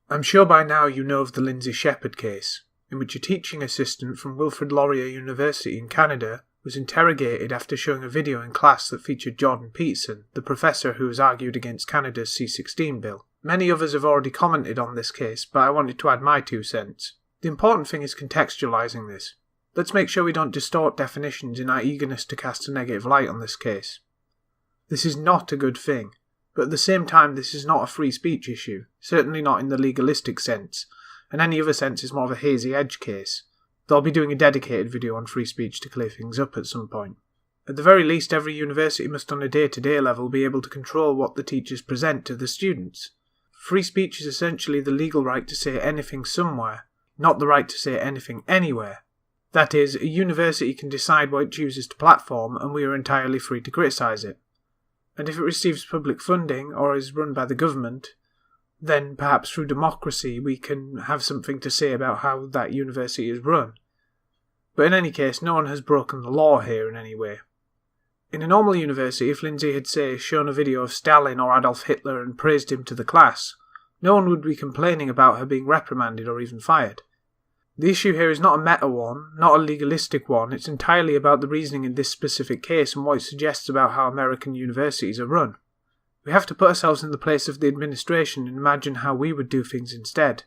I'm sure by now you know of the Lindsay Shepherd case, in which a teaching assistant from Wilfrid Laurier University in Canada was interrogated after showing a video in class that featured Jordan Peterson, the professor who has argued against Canada's C-16 bill. Many others have already commented on this case, but I wanted to add my 2 cents. The important thing is contextualising this. Let's make sure we don't distort definitions in our eagerness to cast a negative light on this case. This is not a good thing, but at the same time this is not a free speech issue, certainly not in the legalistic sense, and any other sense is more of a hazy edge case. They'll be doing a dedicated video on free speech to clear things up at some point. At the very least, every university must on a day-to-day level be able to control what the teachers present to the students. Free speech is essentially the legal right to say anything somewhere, not the right to say anything anywhere. That is, a university can decide what it chooses to platform and we are entirely free to criticise it. And if it receives public funding or is run by the government, then perhaps through democracy we can have something to say about how that university is run. But in any case, no one has broken the law here in any way. In a normal university, if Lindsay had, say, shown a video of Stalin or Adolf Hitler and praised him to the class, no one would be complaining about her being reprimanded or even fired. The issue here is not a meta one, not a legalistic one, it's entirely about the reasoning in this specific case and what it suggests about how American universities are run. We have to put ourselves in the place of the administration and imagine how we would do things instead.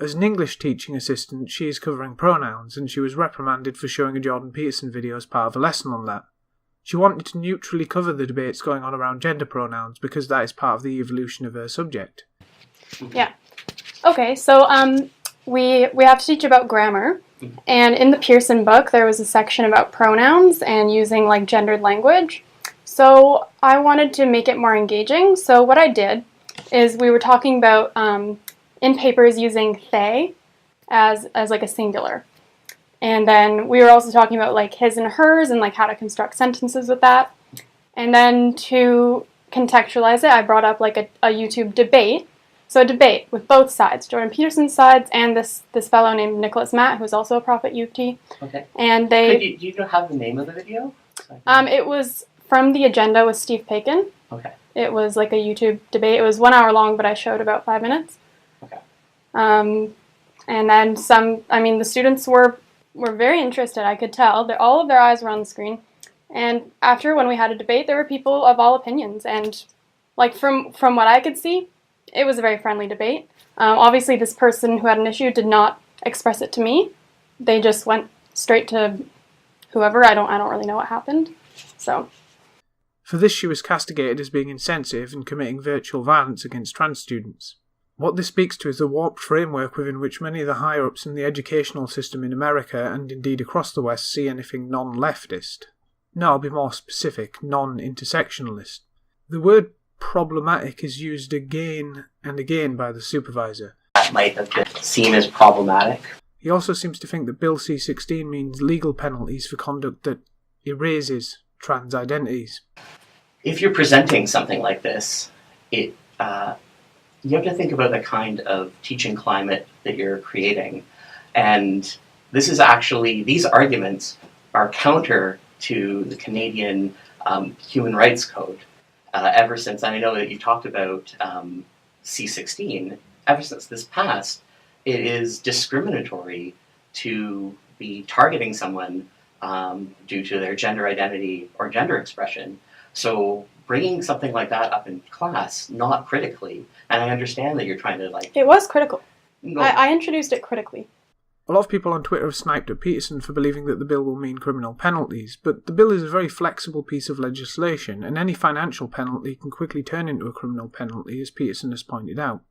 As an English teaching assistant, she is covering pronouns, and she was reprimanded for showing a Jordan Peterson video as part of a lesson on that. She wanted to neutrally cover the debates going on around gender pronouns because that is part of the evolution of her subject. Yeah. Okay, so we have to teach about grammar, and in the Pearson book there was a section about pronouns and using like gendered language. So I wanted to make it more engaging, so what I did is we were talking about in papers using they as like a singular. And then we were also talking about like his and hers and like how to construct sentences with that. And then to contextualize it, I brought up like a YouTube debate. So a debate with both sides, Jordan Peterson's sides and this fellow named Nicholas Matt, who's also a prof at UT. Okay. And they... Do you have the name of the video? It was from The Agenda with Steve Paikin. Okay. It was like a YouTube debate. It was 1 hour long, but I showed about 5 minutes. Okay. And then the students were very interested, I could tell. All of their eyes were on the screen. And after, when we had a debate, there were people of all opinions. And like from what I could see, it was a very friendly debate. Obviously, this person who had an issue did not express it to me. They just went straight to whoever. I don't really know what happened. So. For this, she was castigated as being insensitive and committing virtual violence against trans students. What this speaks to is the warped framework within which many of the higher-ups in the educational system in America, and indeed across the West, see anything non-leftist. No, I'll be more specific, non-intersectionalist. The word problematic is used again and again by the supervisor. That might have been seen as problematic. He also seems to think that Bill C-16 means legal penalties for conduct that erases trans identities. If you're presenting something like this, you have to think about the kind of teaching climate that you're creating. And these arguments are counter to the Canadian Human Rights Code. Ever since, and I know that you talked about C-16, ever since this passed, it is discriminatory to be targeting someone due to their gender identity or gender expression. So bringing something like that up in class, not critically, and I understand that you're trying to like... It was critical. I introduced it critically. A lot of people on Twitter have sniped at Peterson for believing that the bill will mean criminal penalties, but the bill is a very flexible piece of legislation, and any financial penalty can quickly turn into a criminal penalty, as Peterson has pointed out.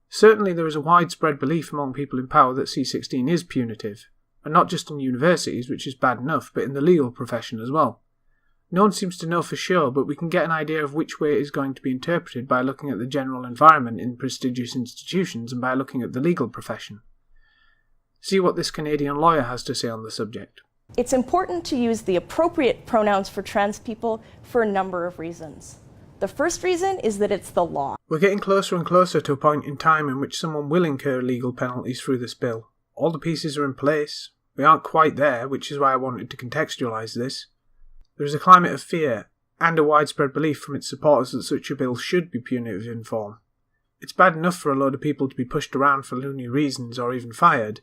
Certainly there is a widespread belief among people in power that C-16 is punitive, and not just in universities, which is bad enough, but in the legal profession as well. No one seems to know for sure, but we can get an idea of which way it is going to be interpreted by looking at the general environment in prestigious institutions and by looking at the legal profession. See what this Canadian lawyer has to say on the subject. It's important to use the appropriate pronouns for trans people for a number of reasons. The first reason is that it's the law. We're getting closer and closer to a point in time in which someone will incur legal penalties through this bill. All the pieces are in place. We aren't quite there, which is why I wanted to contextualise this. There is a climate of fear and a widespread belief from its supporters that such a bill should be punitive in form. It's bad enough for a load of people to be pushed around for loony reasons or even fired,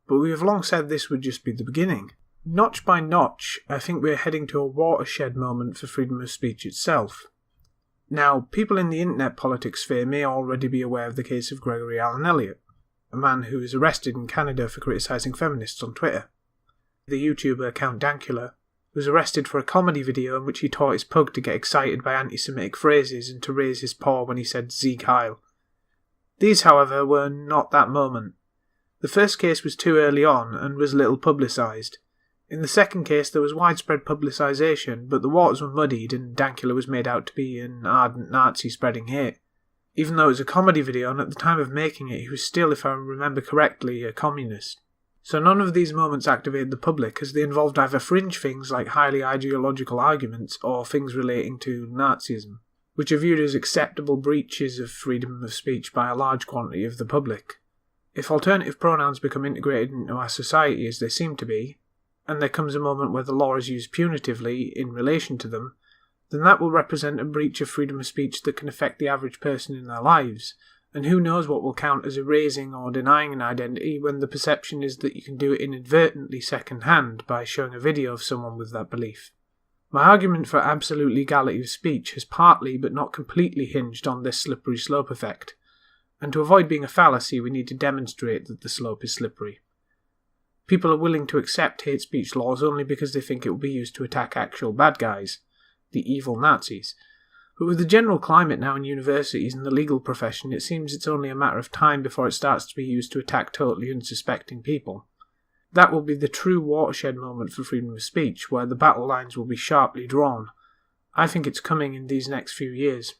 but we have long said this would just be the beginning. Notch by notch, I think we're heading to a watershed moment for freedom of speech itself. Now, people in the internet politics sphere may already be aware of the case of Gregory Allen Elliott, a man who was arrested in Canada for criticising feminists on Twitter. The YouTuber Count Dankula was arrested for a comedy video in which he taught his pug to get excited by anti-Semitic phrases and to raise his paw when he said Sieg Heil. These, however, were not that moment. The first case was too early on and was little publicised. In the second case there was widespread publicisation, but the waters were muddied and Dankula was made out to be an ardent Nazi spreading hate. Even though it was a comedy video, and at the time of making it he was still, if I remember correctly, a communist. So none of these moments activated the public, as they involved either fringe things like highly ideological arguments or things relating to Nazism, which are viewed as acceptable breaches of freedom of speech by a large quantity of the public. If alternative pronouns become integrated into our society as they seem to be, and there comes a moment where the law is used punitively in relation to them, then that will represent a breach of freedom of speech that can affect the average person in their lives, and who knows what will count as erasing or denying an identity when the perception is that you can do it inadvertently second-hand by showing a video of someone with that belief. My argument for absolute legality of speech has partly but not completely hinged on this slippery slope effect, and to avoid being a fallacy we need to demonstrate that the slope is slippery. People are willing to accept hate speech laws only because they think it will be used to attack actual bad guys, the evil Nazis. But with the general climate now in universities and the legal profession, it seems it's only a matter of time before it starts to be used to attack totally unsuspecting people. That will be the true watershed moment for freedom of speech, where the battle lines will be sharply drawn. I think it's coming in these next few years.